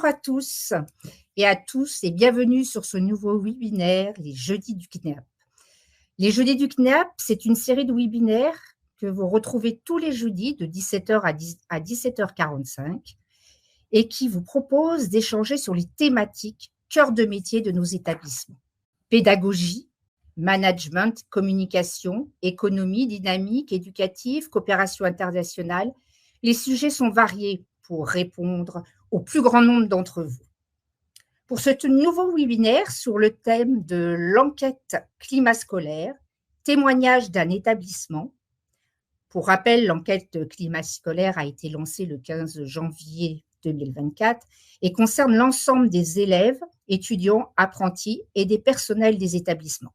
Bonjour à tous et bienvenue sur ce nouveau webinaire, les Jeudis du CNEAP. Les Jeudis du CNEAP, c'est une série de webinaires que vous retrouvez tous les jeudis de 17h à 17h45 et qui vous propose d'échanger sur les thématiques cœur de métier de nos établissements. Pédagogie, management, communication, économie, dynamique, éducative, coopération internationale. Les sujets sont variés pour répondre au plus grand nombre d'entre vous. Pour ce nouveau webinaire sur le thème de l'enquête climat scolaire, témoignage d'un établissement. Pour rappel, l'enquête climat scolaire a été lancée le 15 janvier 2024 et concerne l'ensemble des élèves, étudiants, apprentis et des personnels des établissements.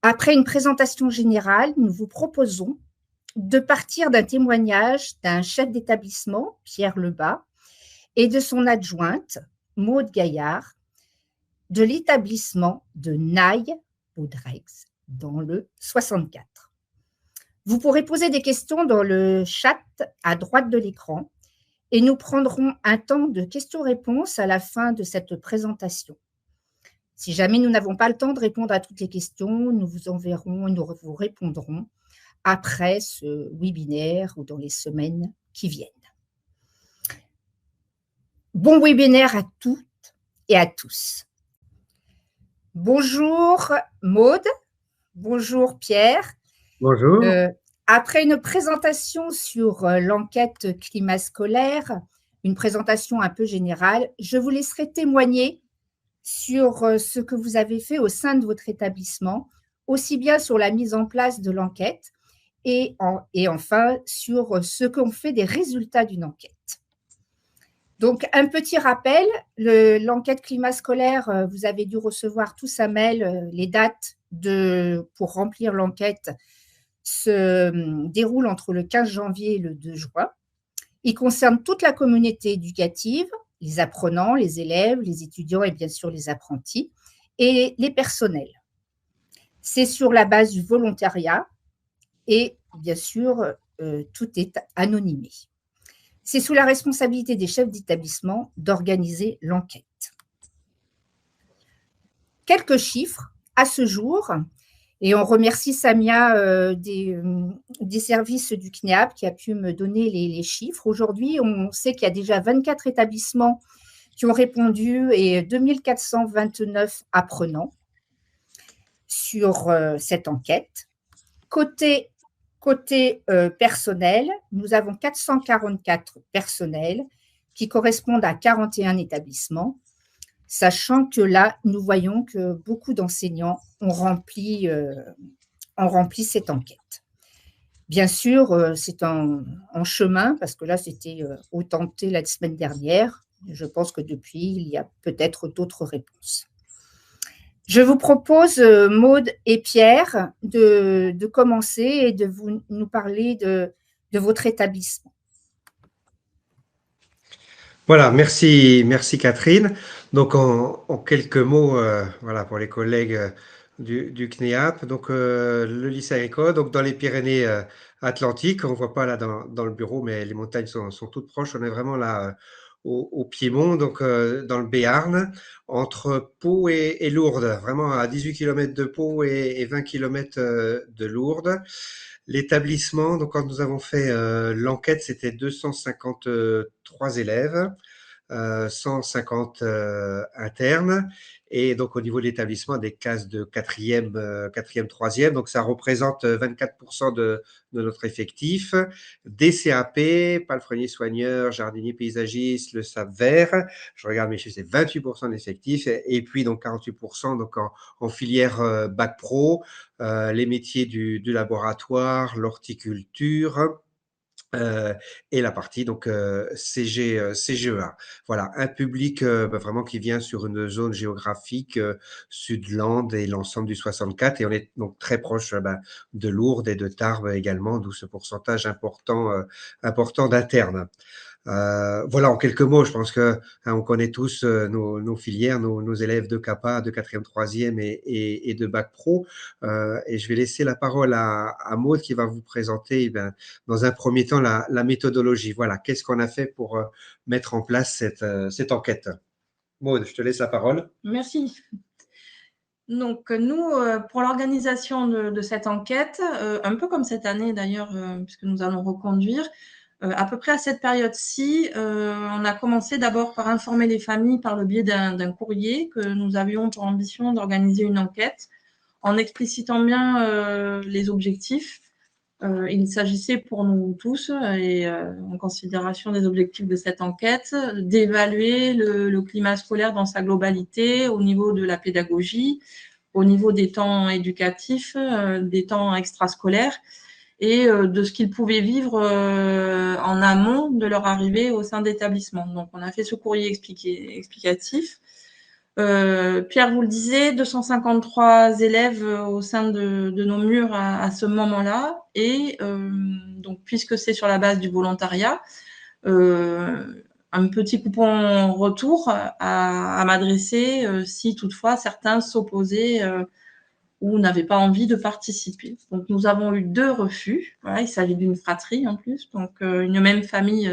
Après une présentation générale, nous vous proposons de partir d'un témoignage d'un chef d'établissement, Pierre Lebas, et de son adjointe, Maude Gaillard, de l'établissement de Naï-Audrex, dans le 64. Vous pourrez poser des questions dans le chat à droite de l'écran et nous prendrons un temps de questions-réponses à la fin de cette présentation. Si jamais nous n'avons pas le temps de répondre à toutes les questions, nous vous enverrons et nous vous répondrons après ce webinaire ou dans les semaines qui viennent. Bon webinaire à toutes et à tous. Bonjour Maude, bonjour Pierre. Bonjour. Après une présentation sur l'enquête climat scolaire, une présentation un peu générale, je vous laisserai témoigner sur ce que vous avez fait au sein de votre établissement, aussi bien sur la mise en place de l'enquête et enfin sur ce qu'ont fait des résultats d'une enquête. Donc, un petit rappel, l'enquête climat scolaire, vous avez dû recevoir tous à mail les dates pour remplir l'enquête se déroulent entre le 15 janvier et le 2 juin. Il concerne toute la communauté éducative, les apprenants, les élèves, les étudiants et bien sûr les apprentis et les personnels. C'est sur la base du volontariat et bien sûr, tout est anonymé. C'est sous la responsabilité des chefs d'établissement d'organiser l'enquête. Quelques chiffres à ce jour, et on remercie Samia des services du CNEAP qui a pu me donner les chiffres. Aujourd'hui, on sait qu'il y a déjà 24 établissements qui ont répondu et 2429 apprenants sur cette enquête. Côté personnel, nous avons 444 personnels qui correspondent à 41 établissements, sachant que là, nous voyons que beaucoup d'enseignants ont rempli cette enquête. Bien sûr, c'est en chemin, parce que là, c'était au tenté la semaine dernière. Je pense que depuis, il y a peut-être d'autres réponses. Je vous propose, Maude et Pierre, de commencer et de nous parler de votre établissement. Voilà, merci Catherine. Donc, en quelques mots, voilà, pour les collègues du CNEAP, donc le lycée agricole, donc dans les Pyrénées-Atlantiques, on ne voit pas là dans le bureau, mais les montagnes sont toutes proches. On est vraiment là au Piémont, donc dans le Béarn, entre Pau et Lourdes, vraiment à 18 km de Pau et 20 km de Lourdes. L'établissement, donc quand nous avons fait l'enquête, c'était 253 élèves, 150 internes, et donc au niveau de l'établissement, des classes de quatrième, troisième, donc ça représente 24% de notre effectif. Des CAP, palefrenier soigneur, jardinier paysagiste, le SAP vert, je regarde mes chiffres, c'est 28% de l'effectif, et puis donc 48% donc en filière bac pro, les métiers du laboratoire, l'horticulture, et la partie donc CGEA. Voilà, un public vraiment qui vient sur une zone géographique Sud-Land et l'ensemble du 64, et on est donc très proche de Lourdes et de Tarbes également, d'où ce pourcentage important d'internes. Voilà, en quelques mots, je pense que hein, on connaît tous nos filières, nos élèves de CAPA, de quatrième, troisième et de Bac Pro. Et je vais laisser la parole à Maud qui va vous présenter, eh ben, dans un premier temps, la méthodologie. Voilà, qu'est-ce qu'on a fait pour mettre en place cette enquête. Maud, je te laisse la parole. Merci. Donc, nous, pour l'organisation de cette enquête, un peu comme cette année d'ailleurs, puisque nous allons reconduire, à peu près à cette période-ci, on a commencé d'abord par informer les familles par le biais d'un courrier que nous avions pour ambition d'organiser une enquête en explicitant bien les objectifs. Il s'agissait pour nous tous, et en considération des objectifs de cette enquête, d'évaluer le climat scolaire dans sa globalité au niveau de la pédagogie, au niveau des temps éducatifs, des temps extrascolaires et de ce qu'ils pouvaient vivre en amont de leur arrivée au sein d'établissements. Donc, on a fait ce courrier explicatif. Pierre vous le disait, 253 élèves au sein de nos murs à ce moment-là. Et donc, puisque c'est sur la base du volontariat, un petit coupon retour à m'adresser si toutefois certains s'opposaient ou n'avaient pas envie de participer. Donc, nous avons eu 2 refus. Voilà, il s'agit d'une fratrie en plus. Donc, une même famille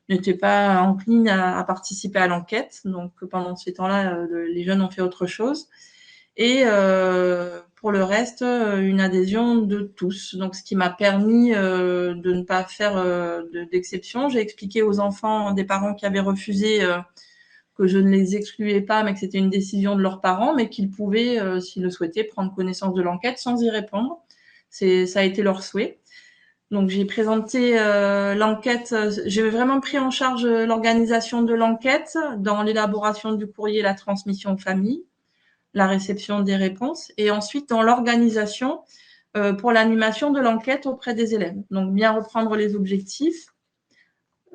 n'était pas encline à participer à l'enquête. Donc, pendant ces temps-là, les jeunes ont fait autre chose. Et pour le reste, une adhésion de tous. Donc, ce qui m'a permis de ne pas faire d'exception. J'ai expliqué aux enfants des parents qui avaient refusé que je ne les excluais pas, mais que c'était une décision de leurs parents, mais qu'ils pouvaient, s'ils le souhaitaient, prendre connaissance de l'enquête sans y répondre. Ça a été leur souhait. Donc, j'ai présenté l'enquête. J'ai vraiment pris en charge l'organisation de l'enquête dans l'élaboration du courrier, la transmission aux familles, la réception des réponses, et ensuite dans l'organisation pour l'animation de l'enquête auprès des élèves. Donc, bien reprendre les objectifs,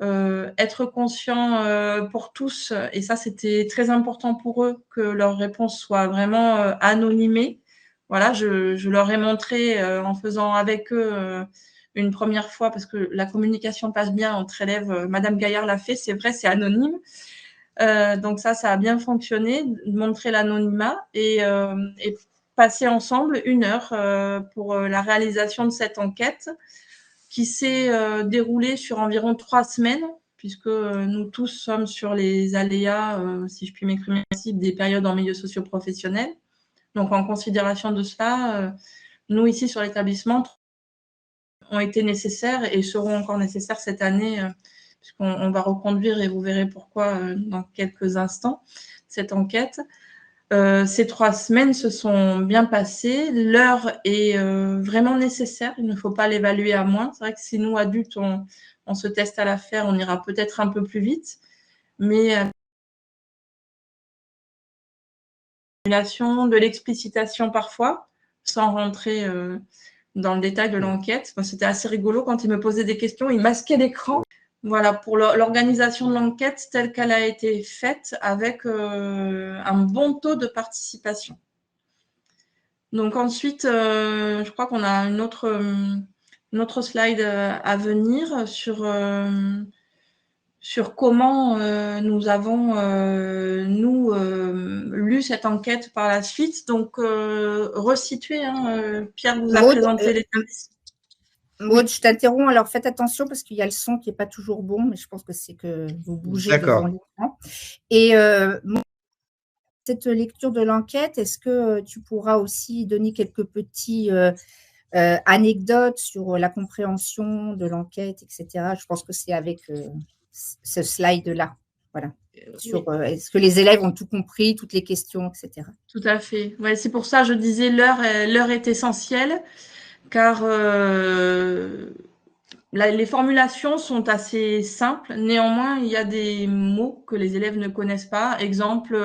être conscient pour tous, et ça, c'était très important pour eux, que leurs réponses soient vraiment anonymées. Voilà, je leur ai montré en faisant avec eux une première fois, parce que la communication passe bien entre élèves. Madame Gaillard l'a fait, c'est vrai, c'est anonyme. Donc ça a bien fonctionné, montrer l'anonymat et passer ensemble 1 heure pour la réalisation de cette enquête qui s'est déroulée sur environ 3 semaines, puisque nous tous sommes sur les aléas, si je puis m'exprimer ainsi, des périodes en milieu socio-professionnel. Donc, en considération de cela, nous, ici, sur l'établissement, ont été nécessaires et seront encore nécessaires cette année, puisqu'on va reconduire, et vous verrez pourquoi dans quelques instants, cette enquête. Ces 3 semaines se sont bien passées. L'heure est vraiment nécessaire. Il ne faut pas l'évaluer à moins. C'est vrai que si nous, adultes, on se teste à la faire, on ira peut-être un peu plus vite. Mais de l'explicitation parfois, sans rentrer dans le détail de l'enquête. C'était assez rigolo quand il me posait des questions, il masquait l'écran. Voilà, pour l'organisation de l'enquête telle qu'elle a été faite avec un bon taux de participation. Donc ensuite, je crois qu'on a une autre slide à venir sur comment nous avons, lu cette enquête par la suite. Donc, resituer, Pierre vous a présenté les... Maud, je t'interromps. Alors, faites attention parce qu'il y a le son qui n'est pas toujours bon, mais je pense que c'est que vous bougez devant l'écran. Et cette lecture de l'enquête, est-ce que tu pourras aussi donner quelques petits anecdotes sur la compréhension de l'enquête, etc. Je pense que c'est avec ce slide-là. Voilà. Sur est-ce que les élèves ont tout compris, toutes les questions, etc. Tout à fait. Ouais, c'est pour ça que je disais l'heure est essentielle, car les formulations sont assez simples. Néanmoins, il y a des mots que les élèves ne connaissent pas. Exemple,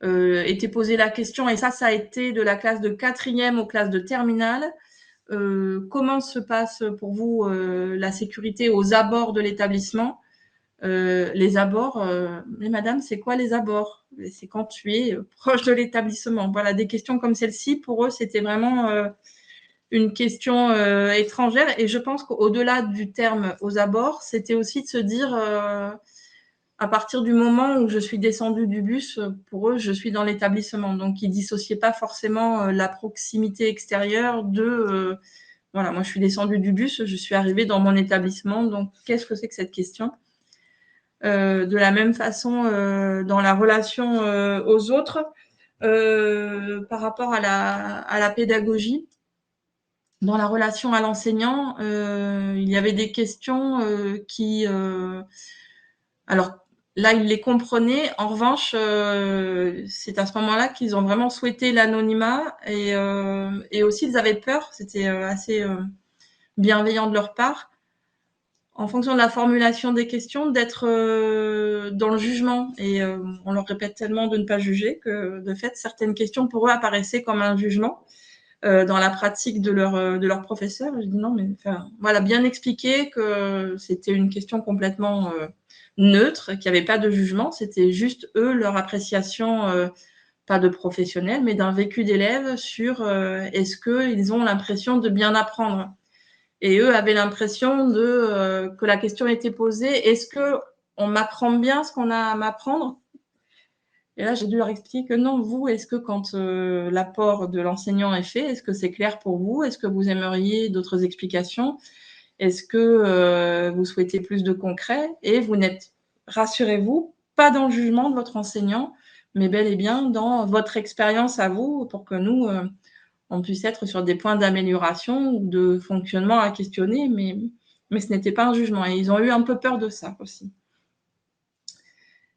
était posée la question, et ça a été de la classe de 4e aux classes de terminale. Comment se passe pour vous la sécurité aux abords de l'établissement? Les abords, mais madame, c'est quoi les abords? C'est quand tu es proche de l'établissement. Voilà, des questions comme celle-ci, pour eux, c'était vraiment une question étrangère. Et je pense qu'au-delà du terme aux abords, c'était aussi de se dire, à partir du moment où je suis descendue du bus, pour eux, je suis dans l'établissement. Donc, ils ne dissociaient pas forcément la proximité extérieure de... voilà, moi, je suis descendue du bus, je suis arrivée dans mon établissement. Donc, qu'est-ce que c'est que cette question ? De la même façon, dans la relation aux autres, par rapport à la pédagogie, dans la relation à l'enseignant, il y avait des questions qui... alors là, ils les comprenaient. En revanche, c'est à ce moment-là qu'ils ont vraiment souhaité l'anonymat et aussi ils avaient peur, c'était assez bienveillant de leur part, en fonction de la formulation des questions, d'être dans le jugement. Et on leur répète tellement de ne pas juger que, de fait, certaines questions pour eux apparaissaient comme un jugement dans la pratique de leur professeur. Je dis non, mais enfin, voilà, bien expliquer que c'était une question complètement neutre, qu'il n'y avait pas de jugement, c'était juste eux, leur appréciation, pas de professionnel, mais d'un vécu d'élève sur est-ce qu'ils ont l'impression de bien apprendre. Et eux avaient l'impression que la question était posée, est-ce qu'on m'apprend bien ce qu'on a à m'apprendre ? Et là, j'ai dû leur expliquer que non, vous, est-ce que quand l'apport de l'enseignant est fait, est-ce que c'est clair pour vous ? Est-ce que vous aimeriez d'autres explications ? Est-ce que vous souhaitez plus de concret ? Et vous n'êtes, rassurez-vous, pas dans le jugement de votre enseignant, mais bel et bien dans votre expérience à vous pour que nous... on puisse être sur des points d'amélioration ou de fonctionnement à questionner, mais ce n'était pas un jugement. Et ils ont eu un peu peur de ça aussi.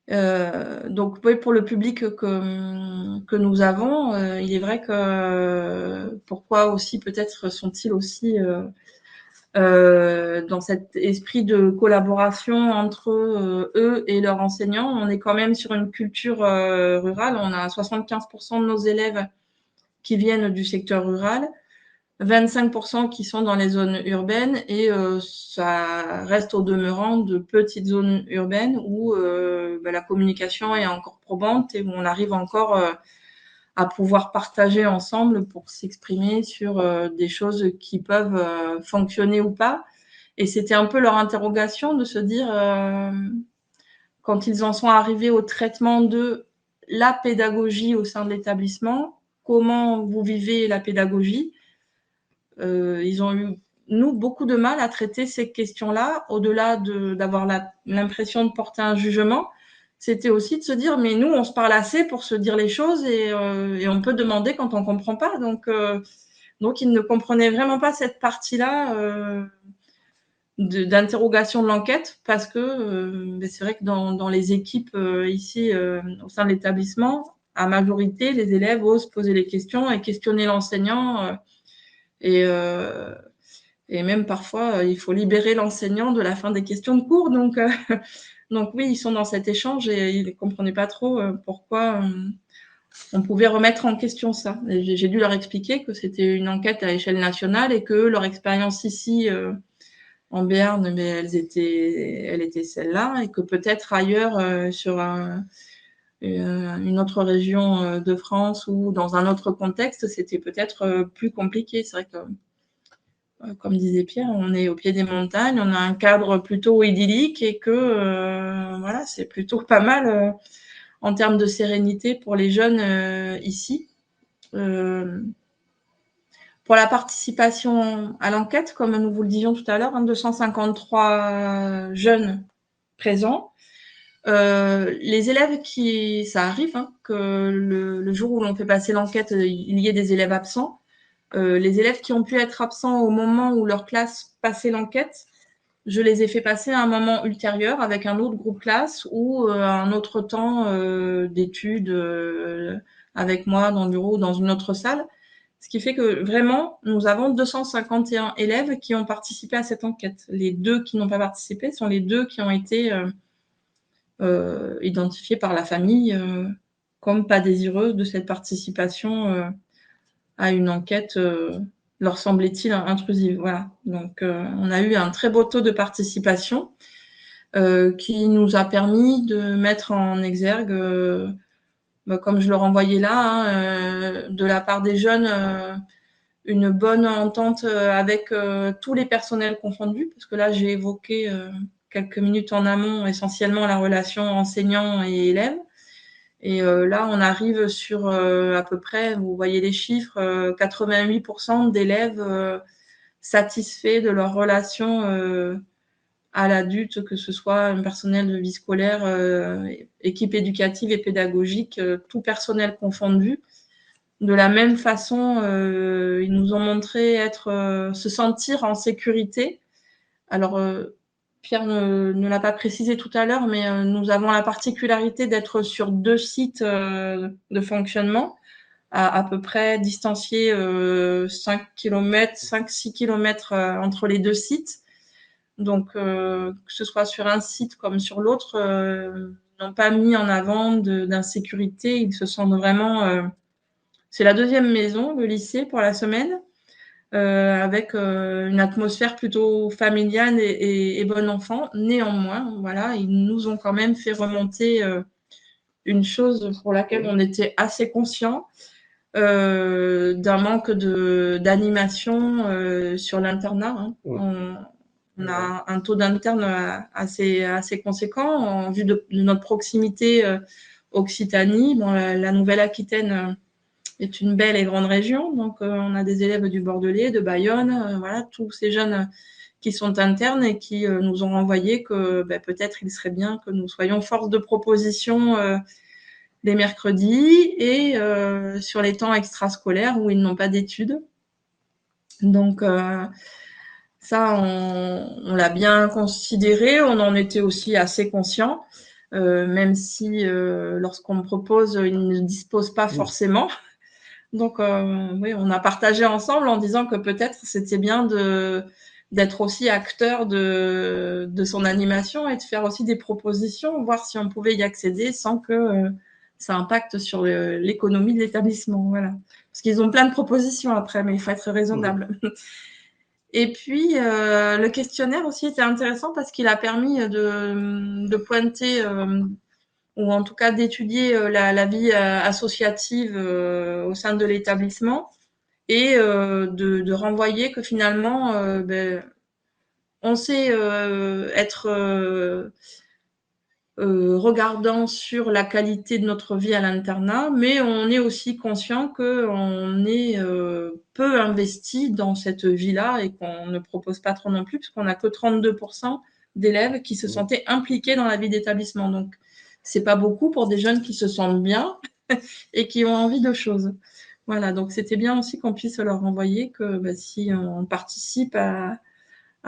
Donc, oui, pour le public que nous avons, il est vrai que pourquoi aussi peut-être sont-ils aussi dans cet esprit de collaboration entre eux et leurs enseignants. On est quand même sur une culture rurale. On a 75% de nos élèves qui viennent du secteur rural, 25% qui sont dans les zones urbaines et ça reste au demeurant de petites zones urbaines où la communication est encore probante et où on arrive encore à pouvoir partager ensemble pour s'exprimer sur des choses qui peuvent fonctionner ou pas. Et c'était un peu leur interrogation de se dire, quand ils en sont arrivés au traitement de la pédagogie au sein de l'établissement, comment vous vivez la pédagogie ? Ils ont eu, nous, beaucoup de mal à traiter ces questions-là, au-delà d'avoir l'impression de porter un jugement. C'était aussi de se dire, mais nous, on se parle assez pour se dire les choses et on peut demander quand on ne comprend pas. Donc, ils ne comprenaient vraiment pas cette partie-là d'interrogation de l'enquête parce que c'est vrai que dans les équipes ici, au sein de l'établissement, à majorité, les élèves osent poser les questions et questionner l'enseignant. Et même parfois, il faut libérer l'enseignant de la fin des questions de cours. Donc oui, ils sont dans cet échange et ils ne comprenaient pas trop pourquoi on pouvait remettre en question ça. Et j'ai dû leur expliquer que c'était une enquête à échelle nationale et que leur expérience ici en Béarn, mais elle était celle-là et que peut-être ailleurs sur une autre région de France ou dans un autre contexte, c'était peut-être plus compliqué. C'est vrai que, comme disait Pierre, on est au pied des montagnes, on a un cadre plutôt idyllique et que voilà, c'est plutôt pas mal en termes de sérénité pour les jeunes ici. Pour la participation à l'enquête, comme nous vous le disions tout à l'heure, 253 jeunes présents. Les élèves ça arrive que le jour où l'on fait passer l'enquête, il y ait des élèves absents. Les élèves qui ont pu être absents au moment où leur classe passait l'enquête, je les ai fait passer à un moment ultérieur avec un autre groupe classe ou un autre temps d'études avec moi dans le bureau ou dans une autre salle. Ce qui fait que vraiment, nous avons 251 élèves qui ont participé à cette enquête. Les 2 qui n'ont pas participé sont les 2 qui ont été identifiés par la famille comme pas désireux de cette participation à une enquête, leur semblait-il, intrusive. Voilà. Donc, on a eu un très beau taux de participation qui nous a permis de mettre en exergue, comme je le renvoyais là, de la part des jeunes, une bonne entente avec tous les personnels confondus, parce que là, j'ai évoqué quelques minutes en amont essentiellement la relation enseignant et élève. Et là, on arrive sur à peu près, vous voyez les chiffres, 88% d'élèves satisfaits de leur relation à l'adulte, que ce soit un personnel de vie scolaire, équipe éducative et pédagogique, tout personnel confondu. De la même façon, ils nous ont montré se sentir en sécurité. Alors, Pierre ne l'a pas précisé tout à l'heure, mais nous avons la particularité d'être sur 2 sites de fonctionnement, à peu près distanciés 5 km, 5-6 km entre les 2 sites. Donc, que ce soit sur un site comme sur l'autre, n'ont pas mis en avant d'insécurité. Ils se sentent vraiment... c'est la deuxième maison, le lycée, pour la semaine. Avec une atmosphère plutôt familiale et bon enfant. Néanmoins, voilà, ils nous ont quand même fait remonter une chose pour laquelle on était assez conscient, d'un manque d'animation sur l'internat. Hein. On a un taux d'interne assez conséquent en vue de notre proximité Occitanie. Bon, la Nouvelle-Aquitaine est une belle et grande région. Donc, on a des élèves du Bordelais, de Bayonne, voilà, tous ces jeunes qui sont internes et qui nous ont envoyé que peut-être il serait bien que nous soyons force de proposition les mercredis et sur les temps extrascolaires où ils n'ont pas d'études. Donc, ça, on l'a bien considéré. On en était aussi assez conscient, même si lorsqu'on me propose, ils ne disposent pas forcément. Donc, oui, on a partagé ensemble en disant que peut-être c'était bien d'être aussi acteur de son animation et de faire aussi des propositions, voir si on pouvait y accéder sans que ça impacte sur l'économie de l'établissement. Voilà. Parce qu'ils ont plein de propositions après, mais il faut être raisonnable. Et puis, le questionnaire aussi était intéressant parce qu'il a permis de pointer ou en tout cas d'étudier la vie associative au sein de l'établissement et de renvoyer que finalement, on sait être regardant sur la qualité de notre vie à l'internat, mais on est aussi conscient qu'on est peu investi dans cette vie-là et qu'on ne propose pas trop non plus, puisqu'on n'a que 32% d'élèves qui se sentaient impliqués dans la vie d'établissement. Donc, c'est pas beaucoup pour des jeunes qui se sentent bien et qui ont envie de choses. Voilà, donc c'était bien aussi qu'on puisse leur renvoyer que si on participe à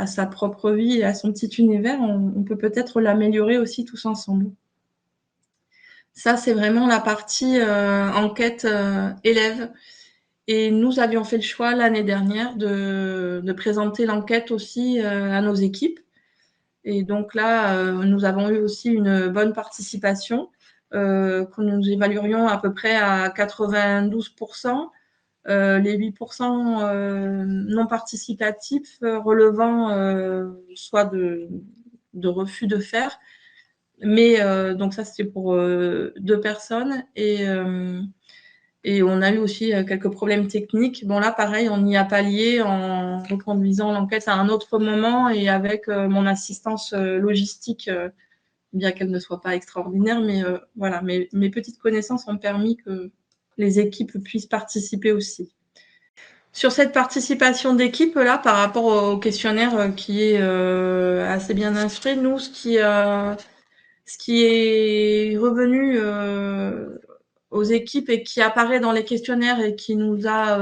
sa propre vie et à son petit univers, on peut peut-être l'améliorer aussi tous ensemble. Ça, c'est vraiment la partie enquête élève. Et nous avions fait le choix l'année dernière de présenter l'enquête aussi à nos équipes. Et donc là, nous avons eu aussi une bonne participation, que nous évaluerions à peu près à 92%. Les 8% non participatifs relevant soit de refus de faire, mais donc ça c'était pour 2 personnes et on a eu aussi quelques problèmes techniques. Bon là pareil, on y a pallié en reconduisant l'enquête à un autre moment et avec mon assistance logistique, bien qu'elle ne soit pas extraordinaire, mais voilà, mes petites connaissances ont permis que les équipes puissent participer aussi. Sur cette participation d'équipe là, par rapport au questionnaire qui est assez bien instruit, nous, ce qui est revenu aux équipes et qui apparaît dans les questionnaires et qui nous a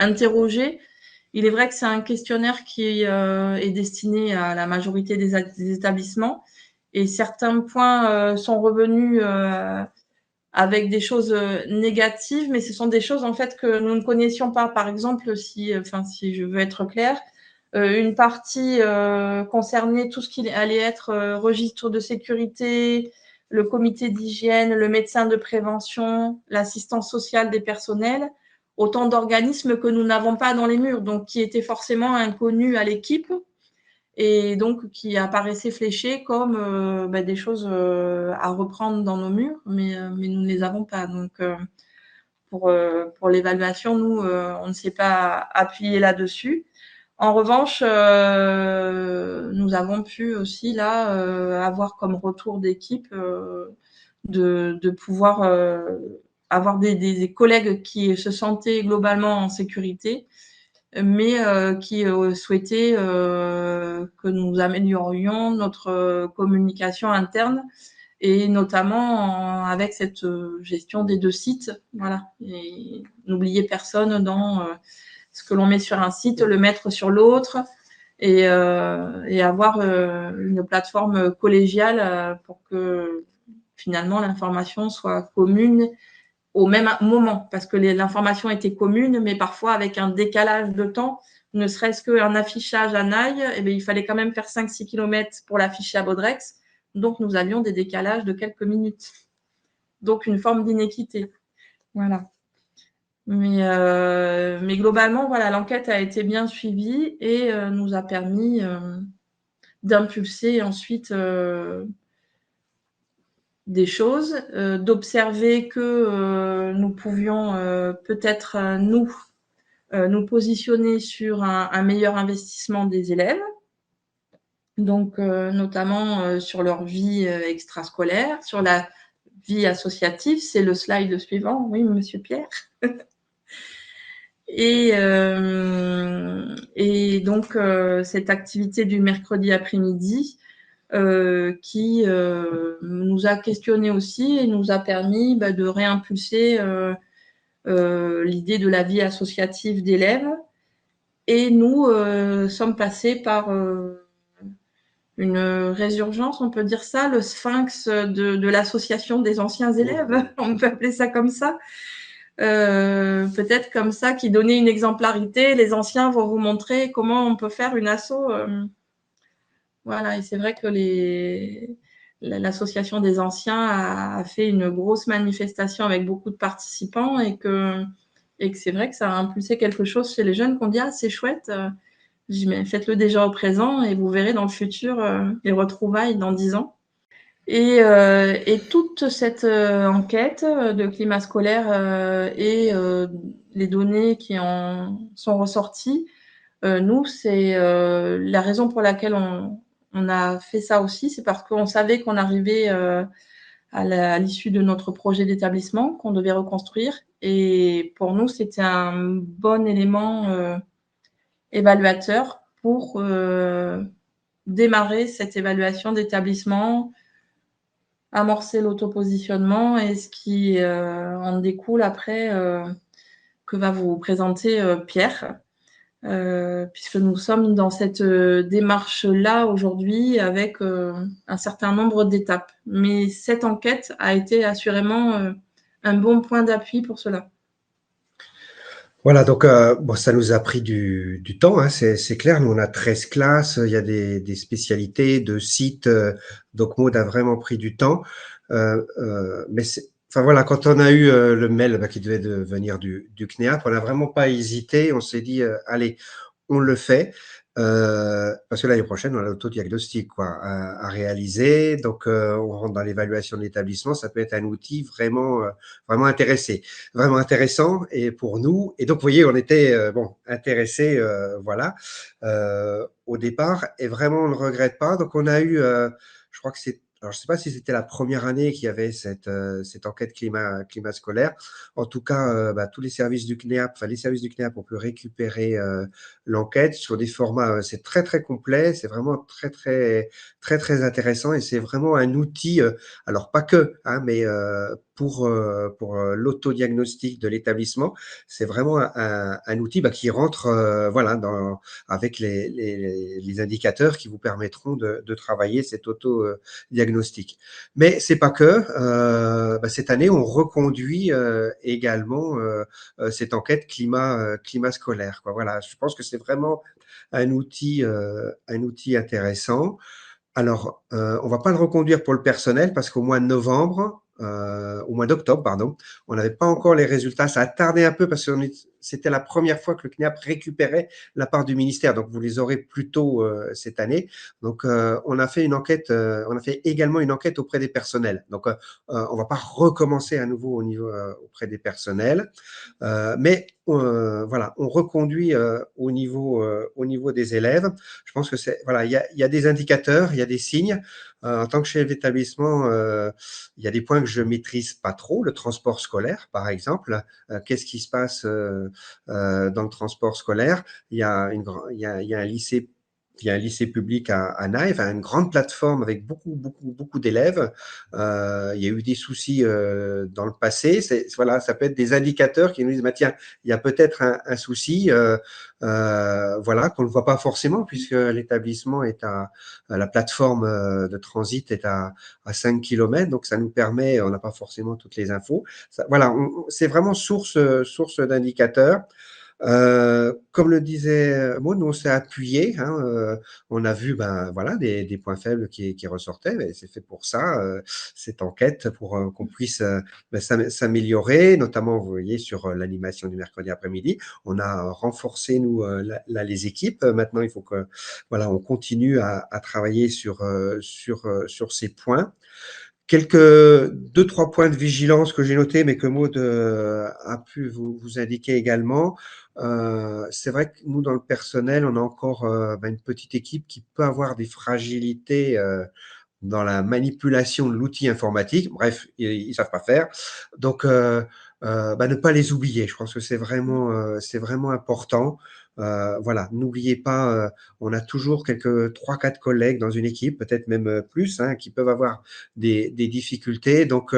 interrogés, il est vrai que c'est un questionnaire qui est destiné à la majorité des établissements et certains points sont revenus avec des choses négatives, mais ce sont des choses en fait que nous ne connaissions pas. Par exemple, si je veux être claire, une partie concernait tout ce qui allait être registre de sécurité, le comité d'hygiène, le médecin de prévention, l'assistance sociale des personnels, autant d'organismes que nous n'avons pas dans les murs, donc qui étaient forcément inconnus à l'équipe et donc qui apparaissaient fléchés comme des choses à reprendre dans nos murs, mais nous ne les avons pas. Donc, pour l'évaluation, nous, on ne s'est pas appuyé là-dessus. En revanche, nous avons pu aussi là avoir comme retour d'équipe de pouvoir avoir des collègues qui se sentaient globalement en sécurité, mais qui souhaitaient que nous améliorions notre communication interne, et notamment avec cette gestion des 2 sites. Voilà. Et n'oubliez personne dans ce que l'on met sur un site, le mettre sur l'autre, et avoir une plateforme collégiale pour que finalement l'information soit commune au même moment, parce que l'information était commune, mais parfois avec un décalage de temps, ne serait-ce qu'un affichage à Naï, eh bien, il fallait quand même faire 5-6 km pour l'afficher à Baudrex, donc nous avions des décalages de quelques minutes. Donc une forme d'inéquité. Voilà. Mais globalement, voilà, l'enquête a été bien suivie et nous a permis d'impulser ensuite des choses, d'observer que nous pouvions peut-être nous positionner sur un meilleur investissement des élèves, donc notamment sur leur vie extrascolaire, sur la vie associative. C'est le slide suivant, oui, Monsieur Pierre. Et donc cette activité du mercredi après-midi qui nous a questionné aussi et nous a permis de réimpulser l'idée de la vie associative d'élèves. Et nous sommes passés par une résurgence, on peut dire ça, le sphinx de l'association des anciens élèves, on peut appeler ça comme ça. Peut-être comme ça, qui donnait une exemplarité. Les anciens vont vous montrer comment on peut faire une asso. Voilà, et c'est vrai que l'association des anciens a fait une grosse manifestation avec beaucoup de participants, et que c'est vrai que ça a impulsé quelque chose chez les jeunes qui ont dit « Ah, c'est chouette !» Je dis « Mais faites-le déjà au présent et vous verrez dans le futur les retrouvailles dans 10 ans. » Et toute cette enquête de climat scolaire et les données qui en sont ressorties, nous, c'est la raison pour laquelle on a fait ça aussi, c'est parce qu'on savait qu'on arrivait à l'issue de notre projet d'établissement, qu'on devait reconstruire. Et pour nous, c'était un bon élément évaluateur pour démarrer cette évaluation d'établissement, amorcer l'autopositionnement et ce qui en découle après, que va vous présenter Pierre, puisque nous sommes dans cette démarche-là aujourd'hui avec un certain nombre d'étapes. Mais cette enquête a été assurément un bon point d'appui pour cela. Voilà, donc bon, ça nous a pris du temps, hein, c'est clair. Nous, on a 13 classes, il y a des spécialités, 2 sites, donc Maud a vraiment pris du temps. Mais enfin voilà, quand on a eu le mail qui devait venir du CNEAP, on n'a vraiment pas hésité. On s'est dit, allez, on le fait. Parce que l'année prochaine, on a l'autodiagnostic à réaliser. Donc, on rentre dans l'évaluation de l'établissement. Ça peut être un outil vraiment vraiment intéressant et pour nous. Et donc, vous voyez, on était intéressés, voilà, au départ. Et vraiment, on ne le regrette pas. Donc, on a eu, je crois que c'est, alors je sais pas si c'était la première année qu'il y avait cette enquête climat scolaire. En tout cas, tous les services du CNEAP, enfin les services du CNEAP, on peut récupérer l'enquête sur des formats. C'est très très complet, c'est vraiment très très très très intéressant et c'est vraiment un outil. Alors pas que, hein, mais pour l'autodiagnostic de l'établissement, c'est vraiment un outil qui rentre voilà avec les indicateurs qui vous permettront de travailler cet autodiagnostic. Mais c'est pas que. Cette année, on reconduit également cette enquête climat scolaire. Voilà, je pense que c'est vraiment un outil intéressant. Alors, on va pas le reconduire pour le personnel parce qu'au mois d'octobre, pardon, on n'avait pas encore les résultats. Ça a tardé un peu parce que c'était la première fois que le CNEAP récupérait la part du ministère. Donc, vous les aurez plus tôt cette année. Donc, on a fait on a fait également une enquête auprès des personnels. Donc, on va pas recommencer à nouveau auprès des personnels, mais voilà, on reconduit au niveau des élèves. Je pense que voilà, il y a des indicateurs, il y a des signes. En tant que chef d'établissement, il y a des points que je maîtrise pas trop. Le transport scolaire, par exemple, qu'est-ce qui se passe dans le transport scolaire? Il y a un lycée. Il y a un lycée public à Naïve, une grande plateforme avec beaucoup d'élèves. Il y a eu des soucis dans le passé. Voilà, ça peut être des indicateurs qui nous disent, bah, tiens, il y a peut-être un souci, voilà, qu'on ne voit pas forcément puisque l'établissement est la plateforme de transit est à 5 km, donc ça nous permet, on n'a pas forcément toutes les infos. Voilà, c'est vraiment source d'indicateurs. Comme le disait Maud, nous on s'est appuyé, on a vu voilà, des points faibles qui ressortaient, mais c'est fait pour ça, cette enquête, pour qu'on puisse s'améliorer, notamment, vous voyez, sur l'animation du mercredi après-midi. On a renforcé, nous, les équipes. Maintenant, il faut que voilà, on continue à travailler sur ces points. Deux, trois points de vigilance que j'ai notés, mais que Maud a pu vous indiquer également. C'est vrai que nous, dans le personnel, on a encore une petite équipe qui peut avoir des fragilités dans la manipulation de l'outil informatique. Bref, ils savent pas faire. Donc, ne pas les oublier. Je pense que c'est vraiment important. Voilà, n'oubliez pas, on a toujours 3-4 collègues dans une équipe, peut-être même plus, qui peuvent avoir des difficultés. Donc,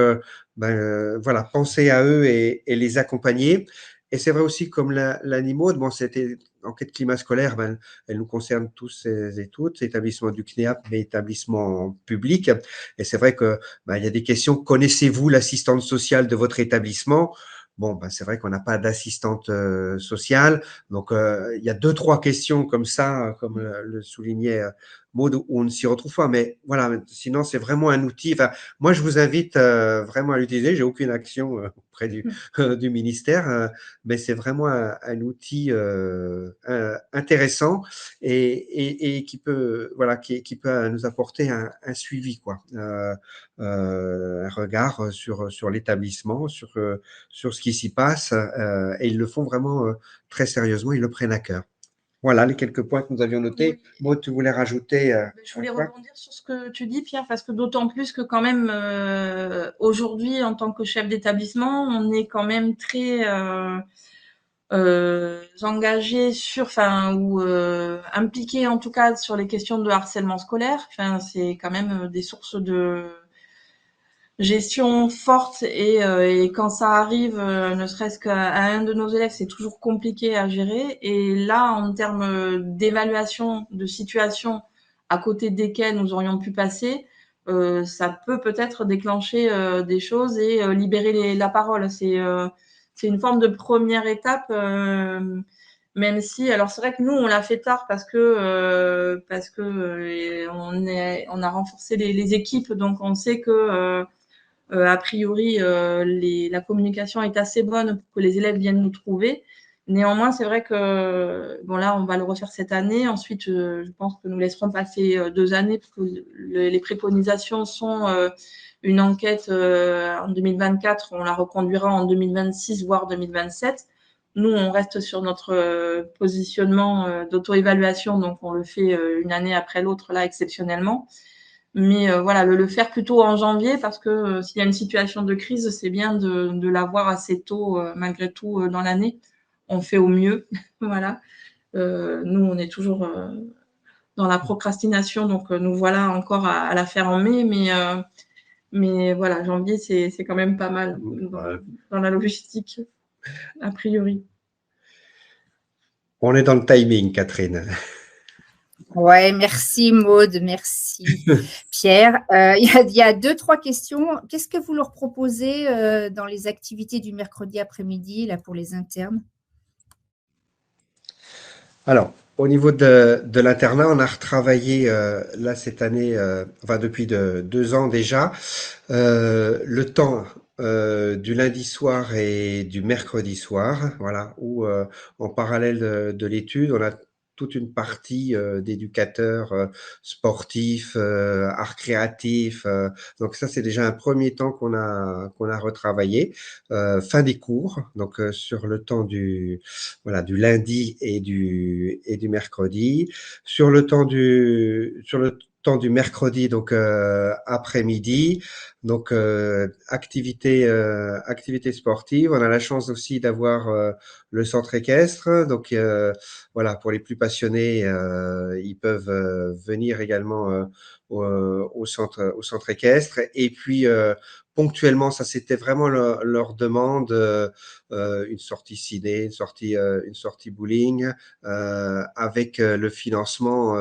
voilà, pensez à eux et les accompagner. Et c'est vrai aussi, comme l'ANIMAUD, bon, c'était enquête climat scolaire, elle nous concerne tous et toutes, établissements du CNEAP, mais établissements publics. Et c'est vrai que il y a des questions. Connaissez-vous l'assistante sociale de votre établissement? Bon, c'est vrai qu'on n'a pas d'assistante sociale. Donc, il y a 2-3 questions comme ça, comme le soulignait Maud, où on ne s'y retrouve pas. Mais voilà, sinon, c'est vraiment un outil. Enfin, moi, je vous invite vraiment à l'utiliser. J'ai aucune action auprès du ministère, mais c'est vraiment un outil intéressant et qui peut, voilà, qui peut nous apporter un suivi, quoi. Un regard sur l'établissement, sur ce qui s'y passe, et ils le font vraiment très sérieusement, ils le prennent à cœur. Voilà les quelques points que nous avions notés. Maud, tu voulais rajouter Je voulais rebondir sur ce que tu dis, Pierre, parce que d'autant plus que quand même, aujourd'hui, en tant que chef d'établissement, on est quand même très engagé ou impliqué en tout cas sur les questions de harcèlement scolaire. Enfin, c'est quand même des sources de gestion forte et quand ça arrive, ne serait-ce qu'à un de nos élèves, c'est toujours compliqué à gérer. Et là, en termes d'évaluation de situation à côté desquelles nous aurions pu passer, ça peut peut-être déclencher des choses et libérer la parole. C'est une forme de première étape, même si, alors c'est vrai que nous on l'a fait tard parce que on a renforcé les équipes, donc on sait que a priori, la communication est assez bonne pour que les élèves viennent nous trouver. Néanmoins, c'est vrai que bon là, on va le refaire cette année. Ensuite, je pense que nous laisserons passer 2 années parce que les préconisations sont une enquête en 2024. On la reconduira en 2026, voire 2027. Nous, on reste sur notre positionnement d'auto-évaluation, donc on le fait une année après l'autre, là, exceptionnellement. Mais voilà, le faire plutôt en janvier parce que s'il y a une situation de crise, c'est bien de l'avoir assez tôt, malgré tout, dans l'année. On fait au mieux, voilà. Nous, on est toujours dans la procrastination, donc nous voilà encore à la faire en mai, mais voilà, janvier, c'est quand même pas mal dans la logistique, a priori. On est dans le timing, Catherine. Ouais, merci Maud, merci Pierre. Il y a 2-3 questions. Qu'est-ce que vous leur proposez dans les activités du mercredi après-midi là pour les internes? Alors, au niveau de l'internat, on a retravaillé là cette année, depuis 2 ans déjà, le temps du lundi soir et du mercredi soir, voilà, où en parallèle de l'étude, on a toute une partie d'éducateurs sportifs, arts créatifs. Donc ça, c'est déjà un premier temps qu'on a retravaillé. Fin des cours, donc sur le temps du lundi et du mercredi. Sur le temps du mercredi, donc après-midi. Donc, activité sportive. On a la chance aussi d'avoir le centre équestre. Donc, voilà, pour les plus passionnés, ils peuvent venir également au centre équestre. Et puis, ponctuellement, ça c'était vraiment leur demande, une sortie ciné, une sortie bowling, avec le financement,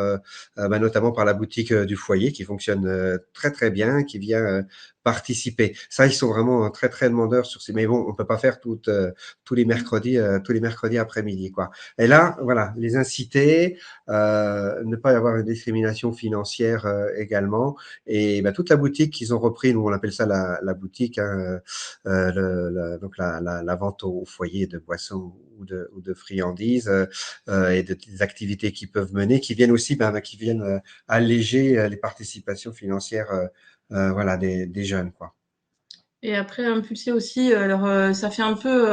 notamment par la boutique du foyer qui fonctionne très très bien, qui vient participer. Ça, ils sont vraiment très très demandeurs sur ces. Mais bon, on peut pas faire tous les mercredis après-midi, quoi. Et là, voilà, les inciter, ne pas y avoir une discrimination financière également. Et toute la boutique qu'ils ont repris, nous on appelle ça la boutique, hein, donc la vente au foyer de boissons ou de friandises, et des activités qu'ils peuvent mener, qui viennent aussi, qui viennent alléger les participations financières, voilà, des jeunes, quoi. Et après, impulser aussi, alors ça fait un peu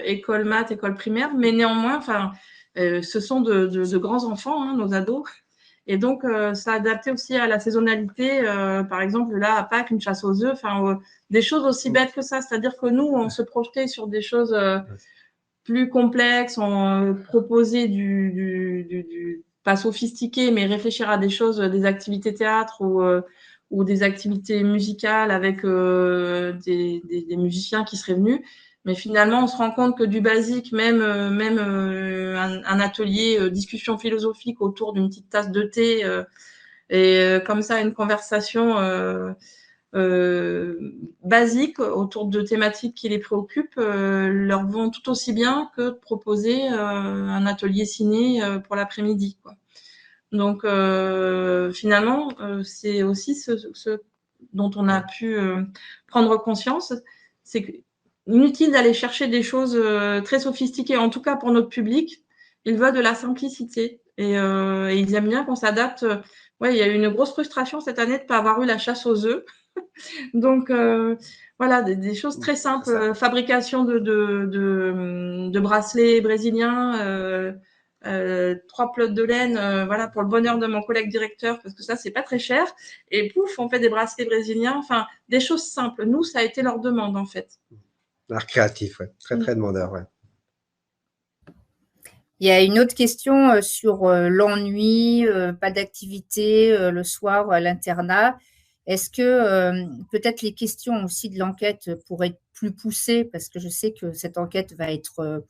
école maths, école primaire, mais néanmoins, enfin, ce sont de grands enfants, hein, nos ados. Et donc, ça adapté aussi à la saisonnalité. Par exemple, là, à Pâques, une chasse aux œufs, enfin, des choses aussi bêtes que ça. C'est-à-dire que nous, on se projetait sur des choses plus complexes, on proposait du pas sophistiqué, mais réfléchir à des choses, des activités théâtre ou des activités musicales avec des musiciens qui seraient venus. Mais finalement, on se rend compte que du basique, même un atelier discussion philosophique autour d'une petite tasse de thé et comme ça, une conversation basiques autour de thématiques qui les préoccupent leur vont tout aussi bien que de proposer un atelier ciné pour l'après-midi, quoi. Donc finalement, c'est aussi ce dont on a pu prendre conscience, c'est inutile d'aller chercher des choses très sophistiquées, en tout cas pour notre public. Ils veulent de la simplicité et ils aiment bien qu'on s'adapte. Ouais, il y a eu une grosse frustration cette année de ne pas avoir eu la chasse aux œufs. Donc voilà, des choses très simples, fabrication de bracelets brésiliens, 3 pelotes de laine, voilà, pour le bonheur de mon collègue directeur, parce que ça, c'est pas très cher. Et pouf, on fait des bracelets brésiliens, enfin, des choses simples. Nous, ça a été leur demande, en fait. L'art créatif, ouais. Très très demandeur, ouais. Il y a une autre question sur l'ennui, pas d'activité le soir à l'internat. Est-ce que peut-être les questions aussi de l'enquête pourraient être plus poussées, parce que je sais que cette enquête va être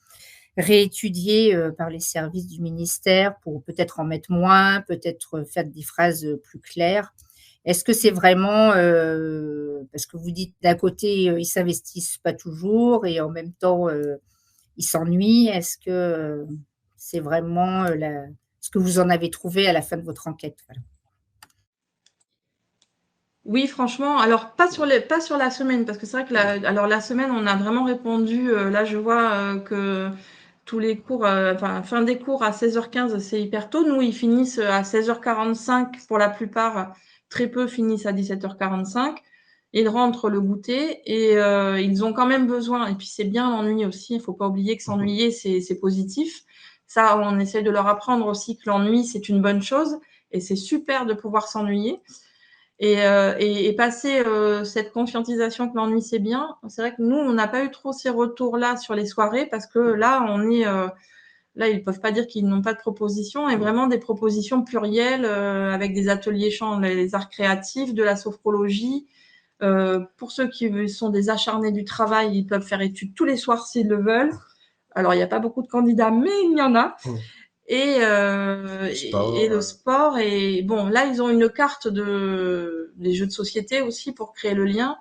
réétudiée par les services du ministère pour peut-être en mettre moins, peut-être faire des phrases plus claires. Est-ce que c'est vraiment, parce que vous dites d'un côté, ils s'investissent pas toujours et en même temps, ils s'ennuient. Est-ce que c'est vraiment ce que vous en avez trouvé à la fin de votre enquête? Voilà. Oui, franchement, alors pas sur la semaine, parce que c'est vrai que la semaine, on a vraiment répondu. Là, je vois que tous les cours, fin des cours à 16h15, c'est hyper tôt. Nous, ils finissent à 16h45 pour la plupart. Très peu finissent à 17h45. Ils rentrent le goûter et ils ont quand même besoin. Et puis, c'est bien l'ennui aussi. Il ne faut pas oublier que s'ennuyer, c'est positif. Ça, on essaie de leur apprendre aussi que l'ennui, c'est une bonne chose. Et c'est super de pouvoir s'ennuyer. Et passer cette conscientisation que l'ennui, c'est bien. C'est vrai que nous, on n'a pas eu trop ces retours-là sur les soirées parce que là, là, ils ne peuvent pas dire qu'ils n'ont pas de propositions et vraiment des propositions plurielles avec des ateliers champs, les arts créatifs, de la sophrologie. Pour ceux qui sont des acharnés du travail, ils peuvent faire études tous les soirs s'ils le veulent. Alors, il n'y a pas beaucoup de candidats, mais il y en a. Et le sport. Et bon, là, ils ont une carte des jeux de société aussi pour créer le lien.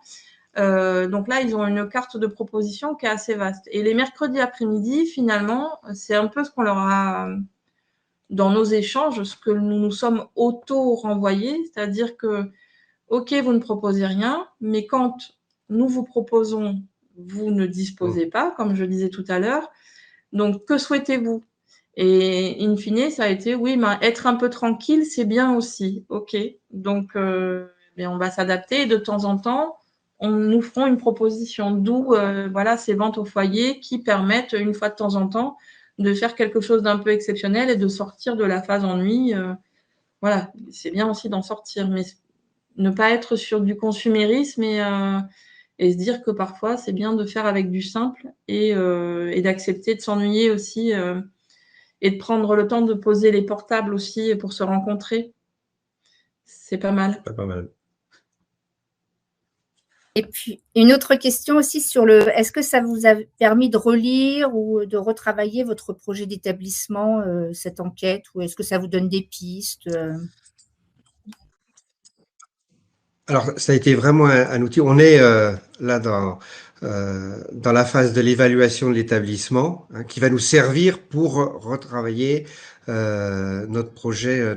Donc là, ils ont une carte de proposition qui est assez vaste. Et les mercredis après-midi, finalement, c'est un peu ce qu'on leur a, dans nos échanges, ce que nous nous sommes auto-renvoyés. C'est-à-dire que, OK, vous ne proposez rien, mais quand nous vous proposons, vous ne disposez pas, comme je disais tout à l'heure. Donc, que souhaitez-vous? Et in fine, ça a été, oui, ben, être un peu tranquille, c'est bien aussi. OK. Donc, on va s'adapter et de temps en temps, nous ferons une proposition, d'où voilà, ces ventes au foyer qui permettent, une fois de temps en temps, de faire quelque chose d'un peu exceptionnel et de sortir de la phase ennui. Voilà, c'est bien aussi d'en sortir, mais ne pas être sur du consumérisme et se dire que parfois, c'est bien de faire avec du simple et d'accepter de s'ennuyer aussi et de prendre le temps de poser les portables aussi pour se rencontrer. C'est pas mal. Pas mal. Et puis, une autre question aussi sur est-ce que ça vous a permis de relire ou de retravailler votre projet d'établissement, cette enquête, ou est-ce que ça vous donne des pistes? Alors, ça a été vraiment un outil. On est là dans la phase de l'évaluation de l'établissement, hein, qui va nous servir pour retravailler notre projet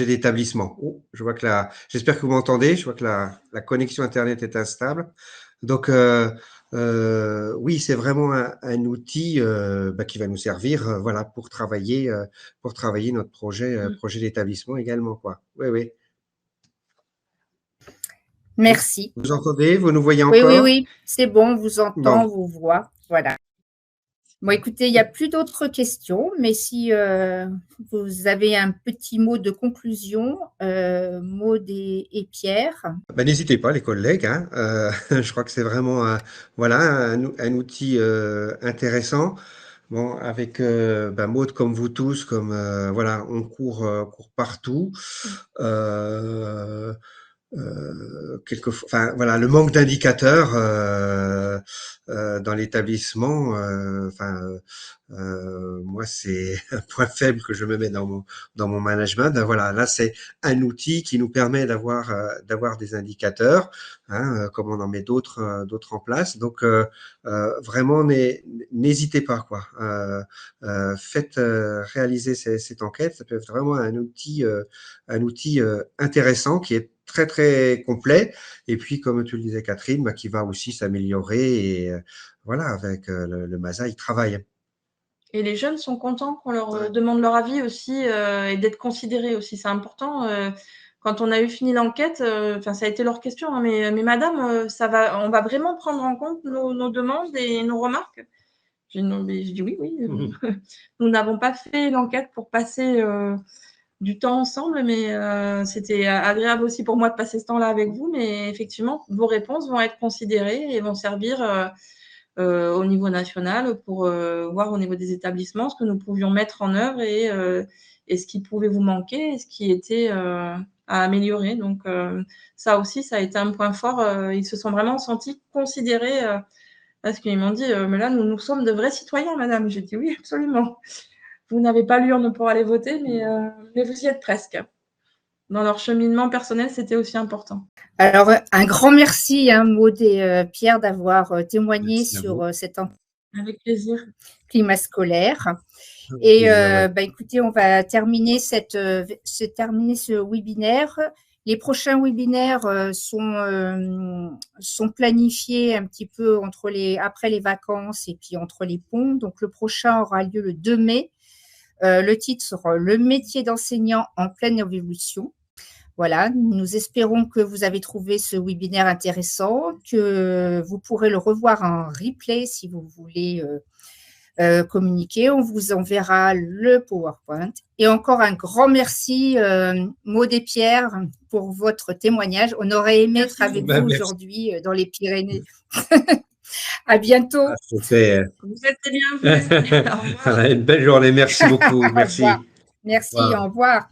d'établissement. Oh, je vois que j'espère que vous m'entendez. Je vois que la connexion Internet est instable. Donc, oui, c'est vraiment un outil qui va nous servir, voilà, pour travailler notre projet d'établissement également, quoi. Oui, oui. Merci. Vous entendez? Vous nous voyez Oui, encore? oui, c'est bon, on vous entend, Bon. on vous voit. Voilà. Bon, écoutez, il n'y a plus d'autres questions, mais si vous avez un petit mot de conclusion, Maud et Pierre. N'hésitez pas, les collègues, hein. Je crois que c'est vraiment voilà, un outil intéressant. Bon, avec Maud, comme vous tous, comme voilà, on court partout. Quelquefois, enfin voilà, le manque d'indicateurs dans l'établissement, moi c'est un point faible que je me mets dans mon management. Ben voilà, là c'est un outil qui nous permet d'avoir des indicateurs, hein, comme on en met d'autres en place. Donc vraiment n'hésitez pas, quoi. Faites réaliser cette enquête. Ça peut être vraiment un outil intéressant qui est très très complet, et puis comme tu le disais Catherine, qui va aussi s'améliorer, et voilà, avec le MASA il travaille. Et les jeunes sont contents qu'on leur demande leur avis aussi et d'être considérés aussi, c'est important. Quand on a eu fini l'enquête, ça a été leur question, hein, mais madame, on va vraiment prendre en compte nos demandes et nos remarques? Je dis oui, nous n'avons pas fait l'enquête pour passer du temps ensemble, mais c'était agréable aussi pour moi de passer ce temps-là avec vous. Mais effectivement, vos réponses vont être considérées et vont servir au niveau national pour voir au niveau des établissements ce que nous pouvions mettre en œuvre et ce qui pouvait vous manquer et ce qui était à améliorer. Donc ça aussi, ça a été un point fort. Ils se sont vraiment sentis considérés parce qu'ils m'ont dit mais là, nous sommes de vrais citoyens, madame. J'ai dit oui, absolument. Vous n'avez pas l'urne pour aller voter, mais vous y êtes presque. Dans leur cheminement personnel, c'était aussi important. Alors, un grand merci, hein, Maud et Pierre, d'avoir témoigné Merci sur cet Avec plaisir. Climat scolaire. Et écoutez, on va terminer ce webinaire. Les prochains webinaires sont planifiés un petit peu après les vacances et puis entre les ponts. Donc, le prochain aura lieu le 2 mai. Le titre sera « Le métier d'enseignant en pleine évolution ». Voilà, nous espérons que vous avez trouvé ce webinaire intéressant, que vous pourrez le revoir en replay si vous voulez communiquer. On vous enverra le PowerPoint. Et encore un grand merci, Maud et Pierre, pour votre témoignage. On aurait aimé être avec vous aujourd'hui dans les Pyrénées. À bientôt. Vous êtes bien. Une belle journée. Merci beaucoup. Merci. Merci, au revoir.